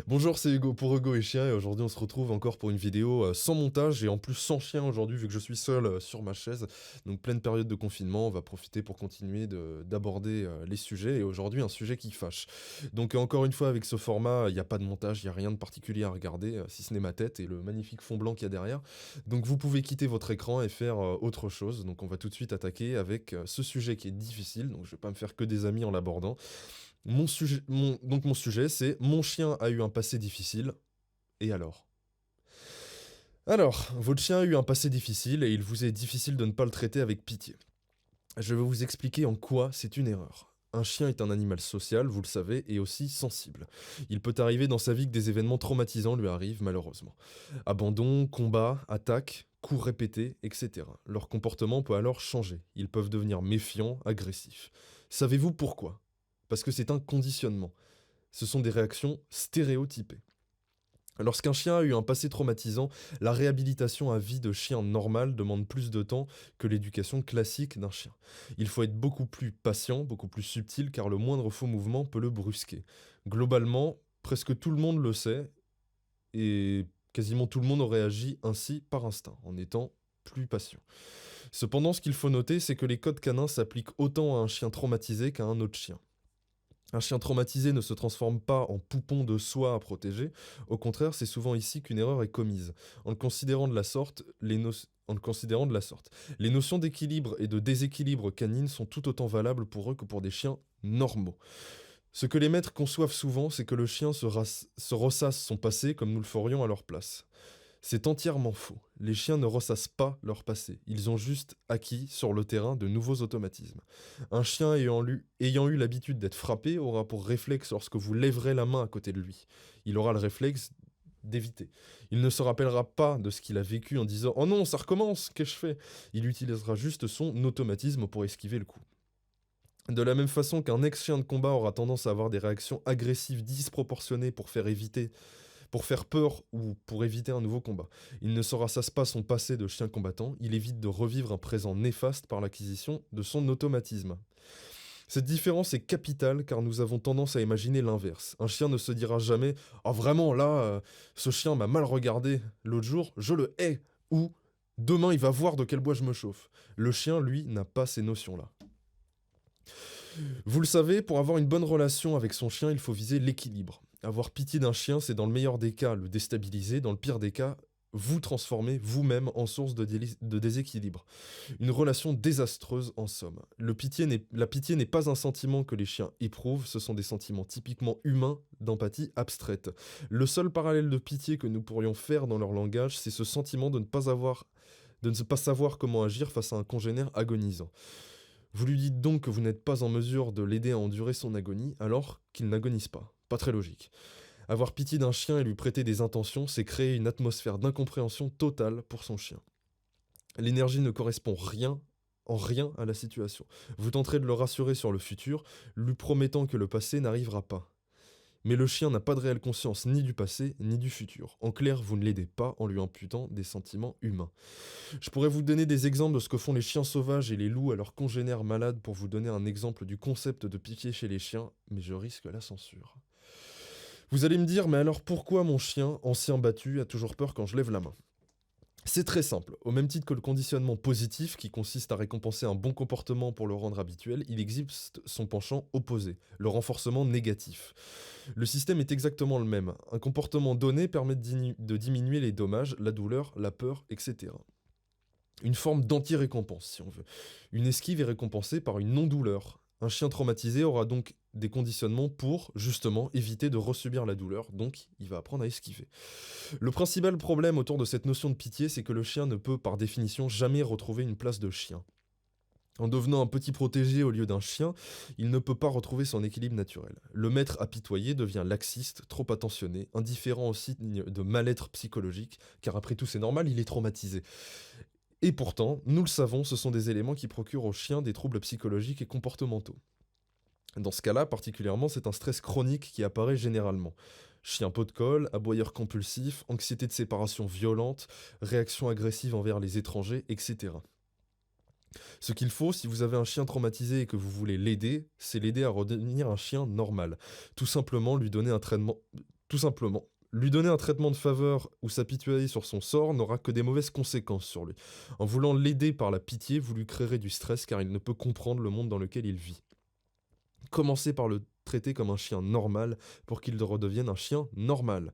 Bonjour, c'est Hugo pour Hugo et Chien et aujourd'hui on se retrouve encore pour une vidéo sans montage et en plus sans chien aujourd'hui vu que je suis seul sur ma chaise. Donc pleine période de confinement, on va profiter pour continuer d'aborder les sujets et aujourd'hui un sujet qui fâche. Donc encore une fois avec ce format, il n'y a pas de montage, il n'y a rien de particulier à regarder si ce n'est ma tête et le magnifique fond blanc qu'il y a derrière. Donc vous pouvez quitter votre écran et faire autre chose. Donc on va tout de suite attaquer avec ce sujet qui est difficile, donc je vais pas me faire que des amis en l'abordant. Mon sujet, c'est mon chien a eu un passé difficile, et alors? Alors, votre chien a eu un passé difficile et il vous est difficile de ne pas le traiter avec pitié. Je vais vous expliquer en quoi c'est une erreur. Un chien est un animal social, vous le savez, et aussi sensible. Il peut arriver dans sa vie que des événements traumatisants lui arrivent, malheureusement. Abandon, combat, attaque, coups répétés, etc. Leur comportement peut alors changer. Ils peuvent devenir méfiants, agressifs. Savez-vous pourquoi? Parce que c'est un conditionnement. Ce sont des réactions stéréotypées. Lorsqu'un chien a eu un passé traumatisant, la réhabilitation à vie de chien normal demande plus de temps que l'éducation classique d'un chien. Il faut être beaucoup plus patient, beaucoup plus subtil, car le moindre faux mouvement peut le brusquer. Globalement, presque tout le monde le sait, et quasiment tout le monde aurait agi ainsi par instinct, en étant plus patient. Cependant, ce qu'il faut noter, c'est que les codes canins s'appliquent autant à un chien traumatisé qu'à un autre chien. Un chien traumatisé ne se transforme pas en poupon de soie à protéger, au contraire, c'est souvent ici qu'une erreur est commise. En le considérant de la sorte, les notions d'équilibre et de déséquilibre canine sont tout autant valables pour eux que pour des chiens normaux. Ce que les maîtres conçoivent souvent, c'est que le chien se ressasse son passé comme nous le ferions à leur place. C'est entièrement faux. Les chiens ne ressassent pas leur passé. Ils ont juste acquis sur le terrain de nouveaux automatismes. Un chien ayant eu l'habitude d'être frappé aura pour réflexe lorsque vous lèverez la main à côté de lui. Il aura le réflexe d'éviter. Il ne se rappellera pas de ce qu'il a vécu en disant «Oh non, ça recommence, qu'ai-je fait?» Il utilisera juste son automatisme pour esquiver le coup. De la même façon qu'un ex-chien de combat aura tendance à avoir des réactions agressives disproportionnées pour faire peur ou pour éviter un nouveau combat. Il ne se rassasse pas son passé de chien combattant, il évite de revivre un présent néfaste par l'acquisition de son automatisme. Cette différence est capitale car nous avons tendance à imaginer l'inverse. Un chien ne se dira jamais «Ah vraiment là, ce chien m'a mal regardé l'autre jour, je le hais» ou «Demain il va voir de quel bois je me chauffe». Le chien, lui, n'a pas ces notions-là. Vous le savez, pour avoir une bonne relation avec son chien, il faut viser l'équilibre. Avoir pitié d'un chien, c'est dans le meilleur des cas le déstabiliser, dans le pire des cas, vous transformer vous-même en source de déséquilibre. Une relation désastreuse en somme. La pitié n'est pas un sentiment que les chiens éprouvent, ce sont des sentiments typiquement humains d'empathie abstraite. Le seul parallèle de pitié que nous pourrions faire dans leur langage, c'est ce sentiment de ne pas savoir comment agir face à un congénère agonisant. Vous lui dites donc que vous n'êtes pas en mesure de l'aider à endurer son agonie, alors qu'il n'agonise pas. Pas très logique. Avoir pitié d'un chien et lui prêter des intentions, c'est créer une atmosphère d'incompréhension totale pour son chien. L'énergie ne correspond en rien à la situation. Vous tenterez de le rassurer sur le futur, lui promettant que le passé n'arrivera pas. Mais le chien n'a pas de réelle conscience ni du passé ni du futur. En clair, vous ne l'aidez pas en lui imputant des sentiments humains. Je pourrais vous donner des exemples de ce que font les chiens sauvages et les loups à leurs congénères malades pour vous donner un exemple du concept de pitié chez les chiens, mais je risque la censure. Vous allez me dire, mais alors pourquoi mon chien, ancien battu, a toujours peur quand je lève la main? C'est très simple. Au même titre que le conditionnement positif, qui consiste à récompenser un bon comportement pour le rendre habituel, il existe son penchant opposé, le renforcement négatif. Le système est exactement le même. Un comportement donné permet de diminuer les dommages, la douleur, la peur, etc. Une forme d'anti-récompense, si on veut. Une esquive est récompensée par une non-douleur. Un chien traumatisé aura donc des conditionnements pour, justement, éviter de resubir la douleur, donc il va apprendre à esquiver. Le principal problème autour de cette notion de pitié, c'est que le chien ne peut, par définition, jamais retrouver une place de chien. En devenant un petit protégé au lieu d'un chien, il ne peut pas retrouver son équilibre naturel. Le maître apitoyé devient laxiste, trop attentionné, indifférent aux signes de mal-être psychologique, car après tout c'est normal, il est traumatisé. Et pourtant, nous le savons, ce sont des éléments qui procurent aux chiens des troubles psychologiques et comportementaux. Dans ce cas-là, particulièrement, c'est un stress chronique qui apparaît généralement. Chien pot de colle, aboyeur compulsif, anxiété de séparation violente, réaction agressive envers les étrangers, etc. Ce qu'il faut, si vous avez un chien traumatisé et que vous voulez l'aider, c'est l'aider à redevenir un chien normal. Tout simplement lui donner un traitement, Tout simplement. Lui donner un traitement de faveur ou s'apitoyer sur son sort n'aura que des mauvaises conséquences sur lui. En voulant l'aider par la pitié, vous lui créerez du stress car il ne peut comprendre le monde dans lequel il vit. Commencez par le traiter comme un chien normal pour qu'il redevienne un chien normal.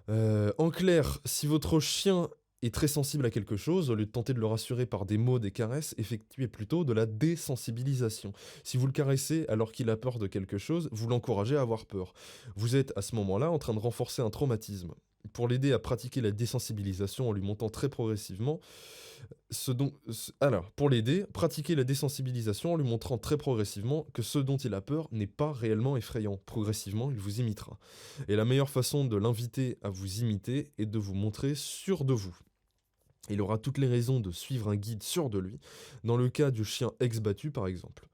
En clair, si votre chien est très sensible à quelque chose, au lieu de tenter de le rassurer par des mots, des caresses, effectuez plutôt de la désensibilisation. Si vous le caressez alors qu'il a peur de quelque chose, vous l'encouragez à avoir peur. Vous êtes à ce moment-là en train de renforcer un traumatisme. Pour l'aider à pratiquer la désensibilisation en lui montant très progressivement, alors, pour l'aider, pratiquez la désensibilisation en lui montrant très progressivement que ce dont il a peur n'est pas réellement effrayant. Progressivement, il vous imitera. Et la meilleure façon de l'inviter à vous imiter est de vous montrer sûr de vous. Il aura toutes les raisons de suivre un guide sûr de lui, dans le cas du chien ex-battu par exemple.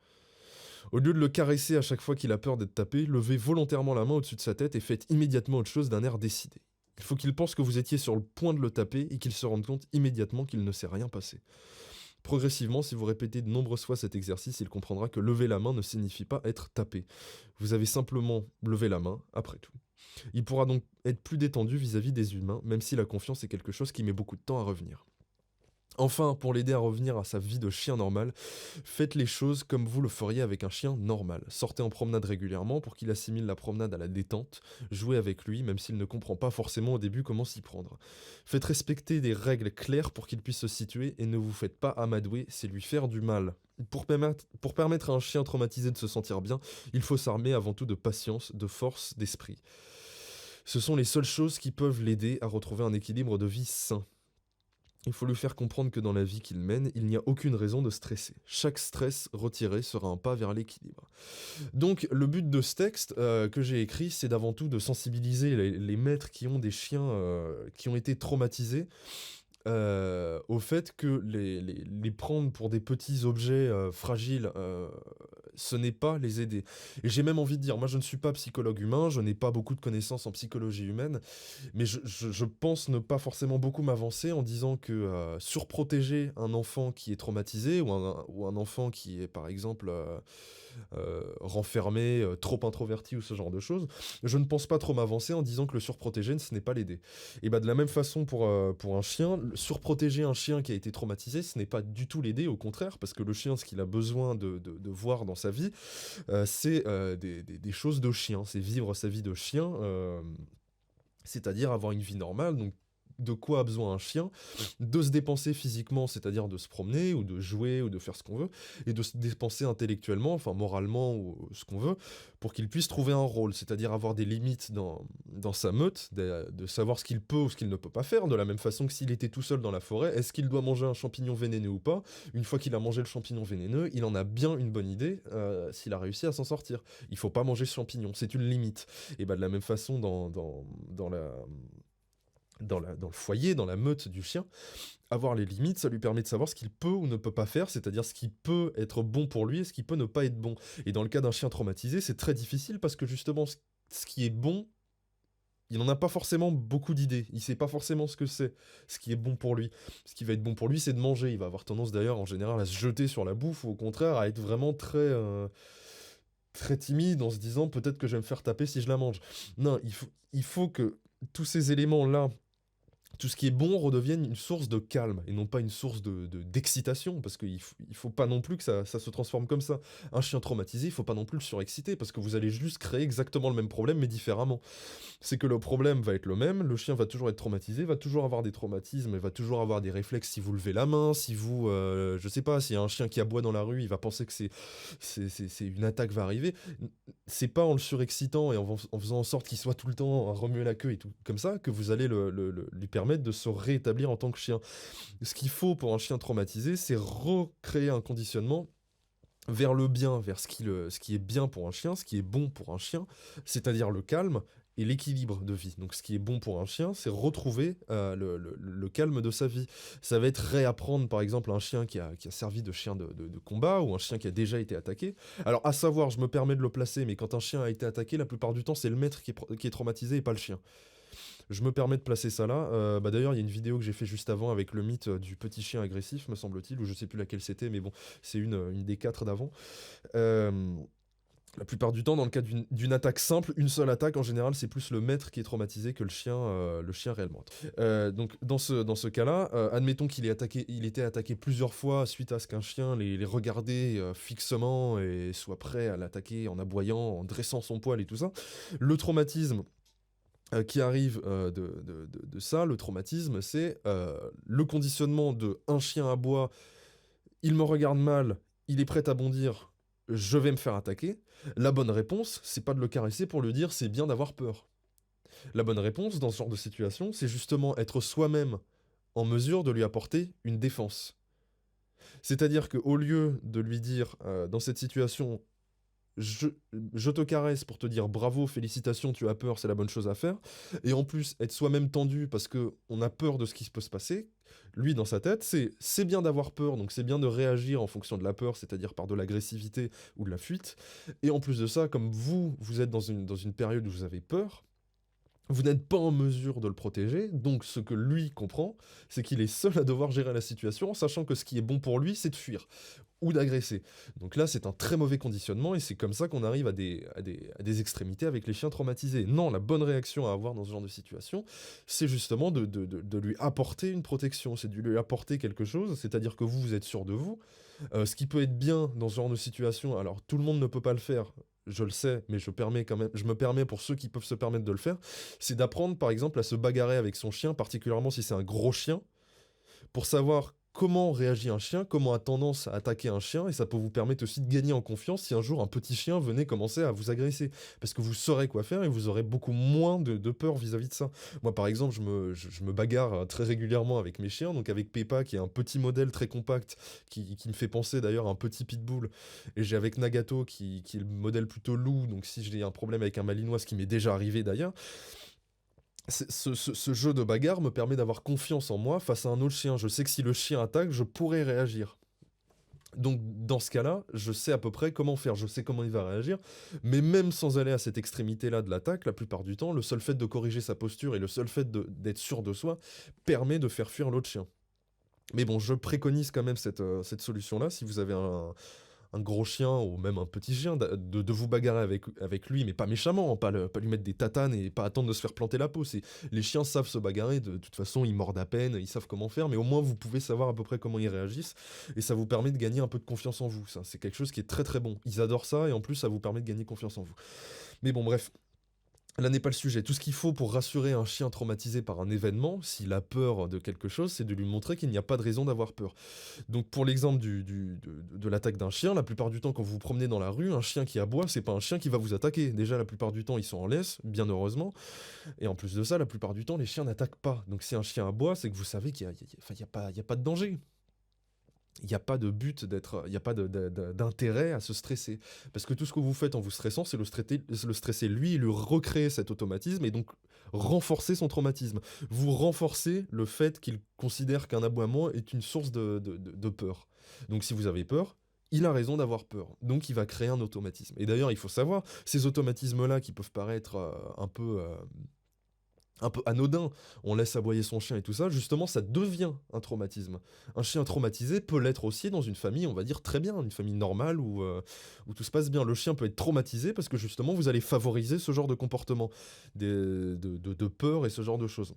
Au lieu de le caresser à chaque fois qu'il a peur d'être tapé, levez volontairement la main au-dessus de sa tête et faites immédiatement autre chose d'un air décidé. Il faut qu'il pense que vous étiez sur le point de le taper et qu'il se rende compte immédiatement qu'il ne s'est rien passé. Progressivement, si vous répétez de nombreuses fois cet exercice, il comprendra que lever la main ne signifie pas être tapé. Vous avez simplement levé la main, après tout. Il pourra donc être plus détendu vis-à-vis des humains, même si la confiance est quelque chose qui met beaucoup de temps à revenir. Enfin, pour l'aider à revenir à sa vie de chien normal, faites les choses comme vous le feriez avec un chien normal. Sortez en promenade régulièrement pour qu'il assimile la promenade à la détente. Jouez avec lui, même s'il ne comprend pas forcément au début comment s'y prendre. Faites respecter des règles claires pour qu'il puisse se situer et ne vous faites pas amadouer, c'est lui faire du mal. Pour permettre à un chien traumatisé de se sentir bien, il faut s'armer avant tout de patience, de force, d'esprit. Ce sont les seules choses qui peuvent l'aider à retrouver un équilibre de vie sain. Il faut lui faire comprendre que dans la vie qu'il mène, il n'y a aucune raison de stresser. Chaque stress retiré sera un pas vers l'équilibre. Donc le but de ce texte que j'ai écrit, c'est d'avant tout de sensibiliser les maîtres qui ont des chiens qui ont été traumatisés au fait que les prendre pour des petits objets fragiles, ce n'est pas les aider. Et j'ai même envie de dire, moi je ne suis pas psychologue humain, je n'ai pas beaucoup de connaissances en psychologie humaine, mais je pense ne pas forcément beaucoup m'avancer en disant que surprotéger un enfant qui est traumatisé ou un enfant qui est par exemple renfermé, trop introverti ou ce genre de choses, je ne pense pas trop m'avancer en disant que le surprotéger, ce n'est pas l'aider. Et bah de la même façon pour un chien, surprotéger un chien qui a été traumatisé, ce n'est pas du tout l'aider, au contraire, parce que le chien, ce qu'il a besoin de voir dans sa vie, c'est des choses de chien, c'est vivre sa vie de chien, c'est-à-dire avoir une vie normale, donc de quoi a besoin un chien, de se dépenser physiquement, c'est-à-dire de se promener, ou de jouer, ou de faire ce qu'on veut, et de se dépenser intellectuellement, enfin moralement, ou ce qu'on veut, pour qu'il puisse trouver un rôle, c'est-à-dire avoir des limites dans sa meute, de savoir ce qu'il peut ou ce qu'il ne peut pas faire, de la même façon que s'il était tout seul dans la forêt, est-ce qu'il doit manger un champignon vénéneux ou pas? Une fois qu'il a mangé le champignon vénéneux, il en a bien une bonne idée s'il a réussi à s'en sortir. Il faut pas manger ce champignon, c'est une limite. Et bah de la même façon dans le foyer, dans la meute du chien, avoir les limites, ça lui permet de savoir ce qu'il peut ou ne peut pas faire, c'est-à-dire ce qui peut être bon pour lui et ce qui peut ne pas être bon. Et dans le cas d'un chien traumatisé, c'est très difficile parce que justement, ce qui est bon, il n'en a pas forcément beaucoup d'idées. Il sait pas forcément ce que c'est, ce qui est bon pour lui. Ce qui va être bon pour lui, c'est de manger. Il va avoir tendance d'ailleurs, en général, à se jeter sur la bouffe ou au contraire à être vraiment très timide en se disant peut-être que je vais me faire taper si je la mange. Non, il faut que tous ces éléments-là, tout ce qui est bon redevienne une source de calme et non pas une source d'excitation, parce qu'il il faut pas non plus que ça se transforme comme ça. Un chien traumatisé, il faut pas non plus le surexciter, parce que vous allez juste créer exactement le même problème, mais différemment. C'est que le problème va être le même, le chien va toujours être traumatisé, va toujours avoir des traumatismes, va toujours avoir des réflexes si vous levez la main, si vous, je sais pas, s'il y a un chien qui aboie dans la rue, il va penser que c'est une attaque va arriver. C'est pas en le surexcitant et en faisant en sorte qu'il soit tout le temps à remuer la queue et tout comme ça que vous allez lui permettre de se rétablir en tant que chien. Ce qu'il faut pour un chien traumatisé, c'est recréer un conditionnement vers le bien, vers ce qui est bien pour un chien, ce qui est bon pour un chien, c'est-à-dire le calme et l'équilibre de vie. Donc ce qui est bon pour un chien, c'est retrouver le calme de sa vie. Ça va être réapprendre par exemple un chien qui a servi de chien de combat ou un chien qui a déjà été attaqué. Alors à savoir, je me permets de le placer, mais quand un chien a été attaqué, la plupart du temps c'est le maître qui est traumatisé et pas le chien. Je me permets de placer ça là. D'ailleurs, il y a une vidéo que j'ai fait juste avant avec le mythe du petit chien agressif, me semble-t-il, ou je sais plus laquelle c'était, mais bon, c'est une des 4 d'avant. Euh, La plupart du temps, dans le cas d'une attaque simple, une seule attaque, en général, c'est plus le maître qui est traumatisé que le chien réellement. Donc dans ce cas-là, admettons il était attaqué plusieurs fois suite à ce qu'un chien les regardait fixement et soit prêt à l'attaquer en aboyant, en dressant son poil et tout ça. Le traumatisme qui arrive de ça, le traumatisme, c'est le conditionnement de un chien aboie, il me regarde mal, il est prêt à bondir, je vais me faire attaquer. La bonne réponse, c'est pas de le caresser pour lui dire c'est bien d'avoir peur. La bonne réponse dans ce genre de situation, c'est justement être soi-même en mesure de lui apporter une défense. C'est-à-dire qu'au lieu de lui dire dans cette situation je, je te caresse pour te dire bravo, félicitations, tu as peur, c'est la bonne chose à faire. Et en plus, être soi-même tendu parce que on a peur de ce qui peut se passer. Lui, dans sa tête, c'est bien d'avoir peur, donc c'est bien de réagir en fonction de la peur, c'est-à-dire par de l'agressivité ou de la fuite. Et en plus de ça, comme vous êtes dans une période où vous avez peur, vous n'êtes pas en mesure de le protéger, donc ce que lui comprend, c'est qu'il est seul à devoir gérer la situation, sachant que ce qui est bon pour lui, c'est de fuir ou d'agresser. Donc là, c'est un très mauvais conditionnement et c'est comme ça qu'on arrive à des extrémités avec les chiens traumatisés. Non, la bonne réaction à avoir dans ce genre de situation, c'est justement de lui apporter une protection, c'est de lui apporter quelque chose, c'est-à-dire que vous êtes sûr de vous. Ce qui peut être bien dans ce genre de situation, alors tout le monde ne peut pas le faire, je le sais, mais je me permets pour ceux qui peuvent se permettre de le faire, c'est d'apprendre par exemple à se bagarrer avec son chien, particulièrement si c'est un gros chien, pour savoir comment réagit un chien, comment a tendance à attaquer un chien, et ça peut vous permettre aussi de gagner en confiance si un jour un petit chien venait commencer à vous agresser. Parce que vous saurez quoi faire et vous aurez beaucoup moins de peur vis-à-vis de ça. Moi par exemple, je me bagarre très régulièrement avec mes chiens, donc avec Peppa qui est un petit modèle très compact, qui me fait penser d'ailleurs à un petit pitbull, et j'ai avec Nagato qui est le modèle plutôt loup, donc si j'ai un problème avec un malinois, ce qui m'est déjà arrivé d'ailleurs, ce jeu de bagarre me permet d'avoir confiance en moi face à un autre chien. Je sais que si le chien attaque, je pourrais réagir. Donc dans ce cas-là, je sais à peu près comment faire, je sais comment il va réagir, mais même sans aller à cette extrémité-là de l'attaque, la plupart du temps, le seul fait de corriger sa posture et le seul fait d'être sûr de soi permet de faire fuir l'autre chien. Mais bon, je préconise quand même cette solution-là, si vous avez un gros chien ou même un petit chien, de vous bagarrer avec lui, mais pas méchamment, hein, pas lui mettre des tatanes et pas attendre de se faire planter la peau. Les chiens savent se bagarrer, de toute façon ils mordent à peine, ils savent comment faire, mais au moins vous pouvez savoir à peu près comment ils réagissent, et ça vous permet de gagner un peu de confiance en vous. Ça, c'est quelque chose qui est très très bon. Ils adorent ça, et en plus ça vous permet de gagner confiance en vous. Mais bon, bref. Là n'est pas le sujet. Tout ce qu'il faut pour rassurer un chien traumatisé par un événement, s'il a peur de quelque chose, c'est de lui montrer qu'il n'y a pas de raison d'avoir peur. Donc pour l'exemple de l'attaque d'un chien, la plupart du temps quand vous vous promenez dans la rue, un chien qui aboie, c'est pas un chien qui va vous attaquer. Déjà la plupart du temps ils sont en laisse, bien heureusement. Et en plus de ça, la plupart du temps les chiens n'attaquent pas. Donc si un chien aboie, c'est que vous savez qu'il y a pas de danger. Il n'y a pas de but d'être, il n'y a pas d'intérêt à se stresser. Parce que tout ce que vous faites en vous stressant, c'est le stresser lui, et lui recréer cet automatisme et donc renforcer son traumatisme. Vous renforcez le fait qu'il considère qu'un aboiement est une source de peur. Donc si vous avez peur, il a raison d'avoir peur. Donc il va créer un automatisme. Et d'ailleurs, il faut savoir, ces automatismes-là qui peuvent paraître un peu anodin, on laisse aboyer son chien et tout ça, justement ça devient un traumatisme. Un chien traumatisé peut l'être aussi dans une famille, on va dire très bien, une famille normale où tout se passe bien. Le chien peut être traumatisé parce que justement vous allez favoriser ce genre de comportement, de peur et ce genre de choses.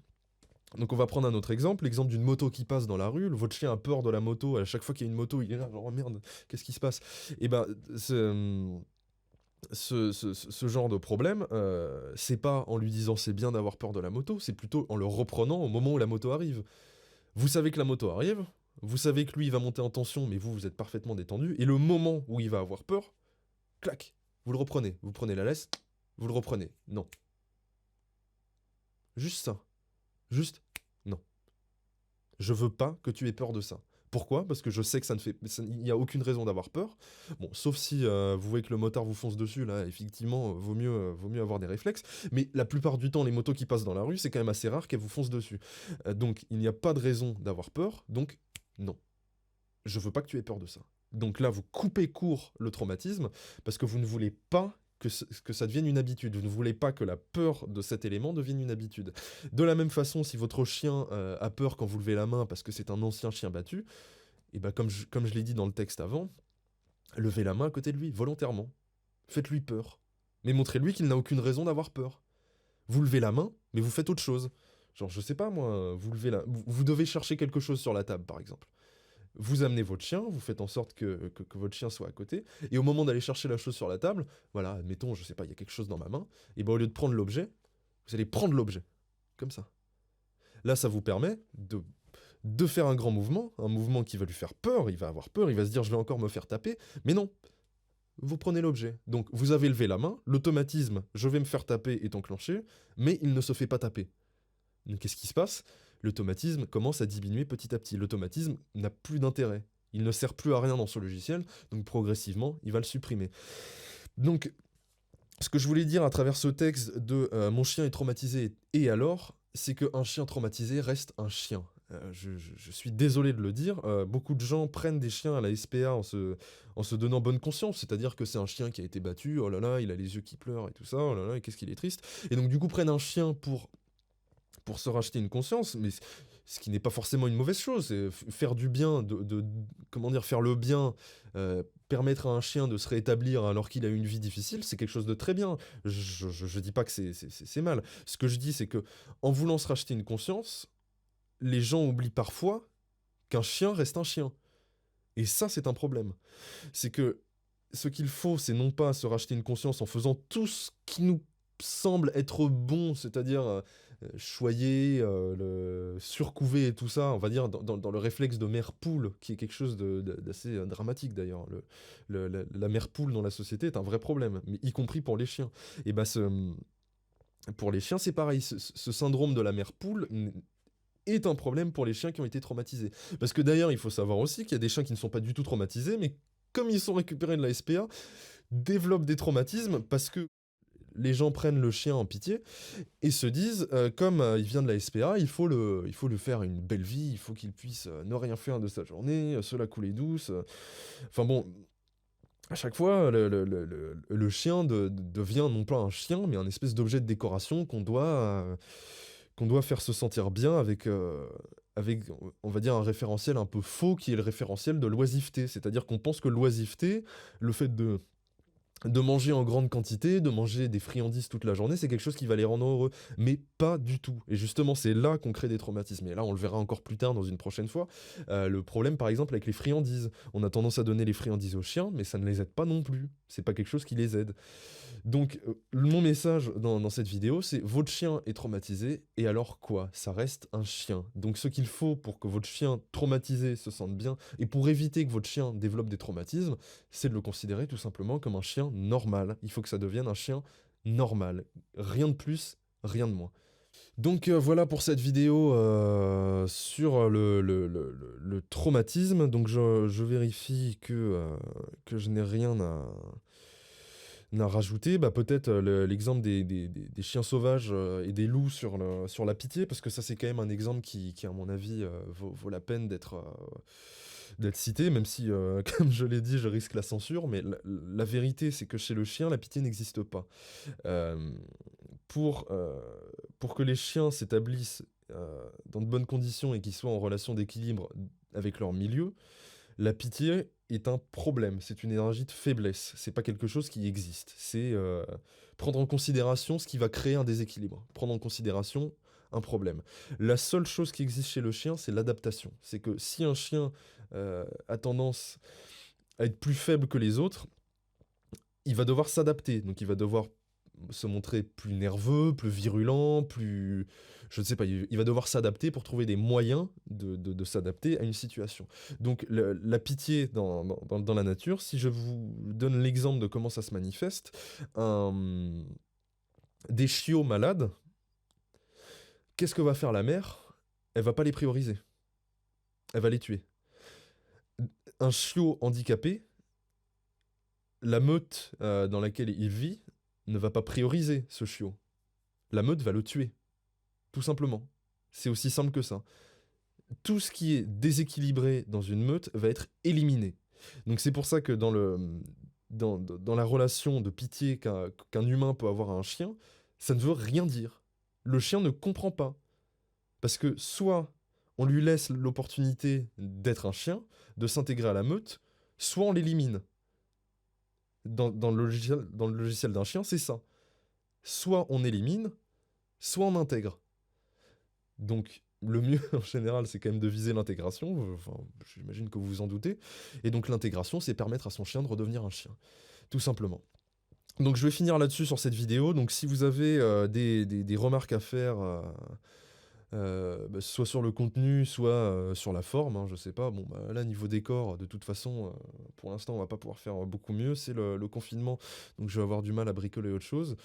Donc on va prendre un autre exemple, l'exemple d'une moto qui passe dans la rue, votre chien a peur de la moto, à chaque fois qu'il y a une moto, il est là, genre oh merde, qu'est-ce qui se passe? Et ben, ce genre de problème, c'est pas en lui disant c'est bien d'avoir peur de la moto, c'est plutôt en le reprenant au moment où la moto arrive. Vous savez que la moto arrive, vous savez que lui il va monter en tension, mais vous êtes parfaitement détendu, et le moment où il va avoir peur, clac, vous le reprenez. Vous prenez la laisse, vous le reprenez. Non. Juste ça. Juste non. Je veux pas que tu aies peur de ça. Pourquoi? Parce que je sais que il n'y a aucune raison d'avoir peur. Bon, sauf si vous voyez que le motard vous fonce dessus, là, effectivement, vaut mieux avoir des réflexes. Mais la plupart du temps, les motos qui passent dans la rue, c'est quand même assez rare qu'elles vous foncent dessus. Donc, il n'y a pas de raison d'avoir peur. Donc, non. Je veux pas que tu aies peur de ça. Donc là, vous coupez court le traumatisme parce que vous ne voulez pas que ça devienne une habitude. Vous ne voulez pas que la peur de cet élément devienne une habitude. De la même façon, si votre chien a peur quand vous levez la main parce que c'est un ancien chien battu, et ben comme je l'ai dit dans le texte avant, levez la main à côté de lui, volontairement. Faites-lui peur. Mais montrez-lui qu'il n'a aucune raison d'avoir peur. Vous levez la main, mais vous faites autre chose. Genre, je sais pas moi, vous devez chercher quelque chose sur la table, par exemple. Vous amenez votre chien, vous faites en sorte que votre chien soit à côté, et au moment d'aller chercher la chose sur la table, voilà, admettons, je sais pas, il y a quelque chose dans ma main, et ben au lieu de prendre l'objet, vous allez prendre l'objet. Comme ça. Là, ça vous permet de faire un mouvement qui va lui faire peur, il va avoir peur, il va se dire je vais encore me faire taper, mais non, vous prenez l'objet. Donc vous avez levé la main, l'automatisme je vais me faire taper est enclenché, mais il ne se fait pas taper. Donc qu'est-ce qui se passe? L'automatisme commence à diminuer petit à petit. L'automatisme n'a plus d'intérêt. Il ne sert plus à rien dans ce logiciel, donc progressivement, il va le supprimer. Donc, ce que je voulais dire à travers ce texte de mon chien est traumatisé, et alors, c'est qu'un chien traumatisé reste un chien. Je suis désolé de le dire, beaucoup de gens prennent des chiens à la SPA en se donnant bonne conscience, c'est-à-dire que c'est un chien qui a été battu, oh là là, il a les yeux qui pleurent et tout ça, oh là là, qu'est-ce qu'il est triste. Et donc du coup prennent un chien pour se racheter une conscience, mais ce qui n'est pas forcément une mauvaise chose, c'est faire du bien, comment dire, faire le bien, permettre à un chien de se rétablir alors qu'il a eu une vie difficile, c'est quelque chose de très bien. Je dis pas que c'est mal. Ce que je dis, c'est que en voulant se racheter une conscience, les gens oublient parfois qu'un chien reste un chien. Et ça, c'est un problème. C'est que ce qu'il faut, c'est non pas se racheter une conscience en faisant tout ce qui nous semble être bon, c'est-à-dire choyer, le surcouver et tout ça, on va dire dans le réflexe de mère poule, qui est quelque chose d'assez dramatique d'ailleurs. La mère poule dans la société est un vrai problème, mais y compris pour les chiens. Et bah pour les chiens, c'est pareil. Ce syndrome de la mère poule est un problème pour les chiens qui ont été traumatisés. Parce que d'ailleurs, il faut savoir aussi qu'il y a des chiens qui ne sont pas du tout traumatisés, mais comme ils sont récupérés de la SPA, développent des traumatismes parce que les gens prennent le chien en pitié et se disent, comme il vient de la SPA, il faut lui faire une belle vie, il faut qu'il puisse ne rien faire de sa journée, se la couler douce. Enfin bon, à chaque fois, le chien devient non pas un chien, mais un espèce d'objet de décoration qu'on doit faire se sentir bien avec, on va dire, un référentiel un peu faux qui est le référentiel de l'oisiveté. C'est-à-dire qu'on pense que l'oisiveté, le fait de manger en grande quantité, de manger des friandises toute la journée, c'est quelque chose qui va les rendre heureux. Mais pas du tout. Et justement, c'est là qu'on crée des traumatismes. Et là, on le verra encore plus tard dans une prochaine fois. Le problème, par exemple, avec les friandises. On a tendance à donner les friandises aux chiens, mais ça ne les aide pas non plus. C'est pas quelque chose qui les aide. Donc, mon message dans cette vidéo, c'est votre chien est traumatisé, et alors quoi? Ça reste un chien. Donc, ce qu'il faut pour que votre chien traumatisé se sente bien, et pour éviter que votre chien développe des traumatismes, c'est de le considérer tout simplement comme un chien normal. Il faut que ça devienne un chien normal. Rien de plus, rien de moins. Donc voilà pour cette vidéo sur le traumatisme. Donc je vérifie que je n'ai rien à rajouter. Bah, peut-être l'exemple des chiens sauvages et des loups sur la pitié, parce que ça c'est quand même un exemple qui à mon avis vaut la peine d'être cité, même si, comme je l'ai dit, je risque la censure, mais la vérité c'est que chez le chien, la pitié n'existe pas. Euh, pour que les chiens s'établissent dans de bonnes conditions et qu'ils soient en relation d'équilibre avec leur milieu, la pitié est un problème, c'est une énergie de faiblesse, c'est pas quelque chose qui existe. C'est prendre en considération ce qui va créer un déséquilibre, prendre en considération un problème. La seule chose qui existe chez le chien, c'est l'adaptation. C'est que si un chien a tendance à être plus faible que les autres, il va devoir s'adapter, donc il va devoir se montrer plus nerveux, plus virulent, plus... Je ne sais pas, il va devoir s'adapter pour trouver des moyens de s'adapter à une situation. Donc la pitié dans la nature, si je vous donne l'exemple de comment ça se manifeste, des chiots malades, qu'est-ce que va faire la mère? Elle va pas les prioriser, elle va les tuer. Un chiot handicapé, la meute dans laquelle il vit ne va pas prioriser ce chiot. La meute va le tuer. Tout simplement. C'est aussi simple que ça. Tout ce qui est déséquilibré dans une meute va être éliminé. Donc c'est pour ça que dans la relation de pitié qu'un humain peut avoir à un chien, ça ne veut rien dire. Le chien ne comprend pas. Parce que soit on lui laisse l'opportunité d'être un chien, de s'intégrer à la meute, soit on l'élimine. dans le logiciel d'un chien, c'est ça. Soit on élimine, soit on intègre. Donc, le mieux en général, c'est quand même de viser l'intégration. Enfin, j'imagine que vous vous en doutez. Et donc, l'intégration, c'est permettre à son chien de redevenir un chien, tout simplement. Donc, je vais finir là-dessus sur cette vidéo. Donc, si vous avez des remarques à faire, soit sur le contenu, soit sur la forme, hein, je sais pas. Bon, bah, là, niveau décor, de toute façon, pour l'instant, on va pas pouvoir faire beaucoup mieux. C'est le confinement, donc je vais avoir du mal à bricoler autre chose.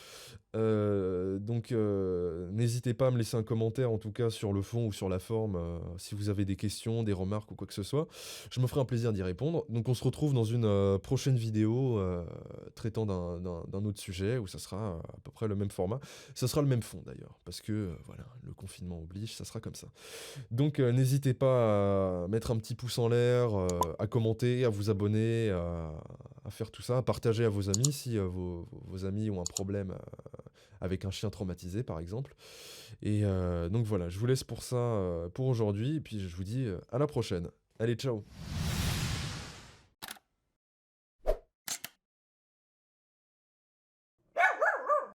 N'hésitez pas à me laisser un commentaire, en tout cas, sur le fond ou sur la forme, si vous avez des questions, des remarques ou quoi que ce soit. Je me ferai un plaisir d'y répondre. Donc, on se retrouve dans une prochaine vidéo traitant d'un autre sujet, où ça sera à peu près le même format. Ça sera le même fond, d'ailleurs, parce que, voilà, le confinement oblige, ça sera comme ça. Donc, n'hésitez pas à mettre un petit pouce en l'air, à commenter, à vous abonner, à faire tout ça, à partager à vos amis si vos amis ont un problème avec un chien traumatisé, par exemple. Et donc voilà, je vous laisse pour ça pour aujourd'hui, et puis je vous dis à la prochaine. Allez, ciao!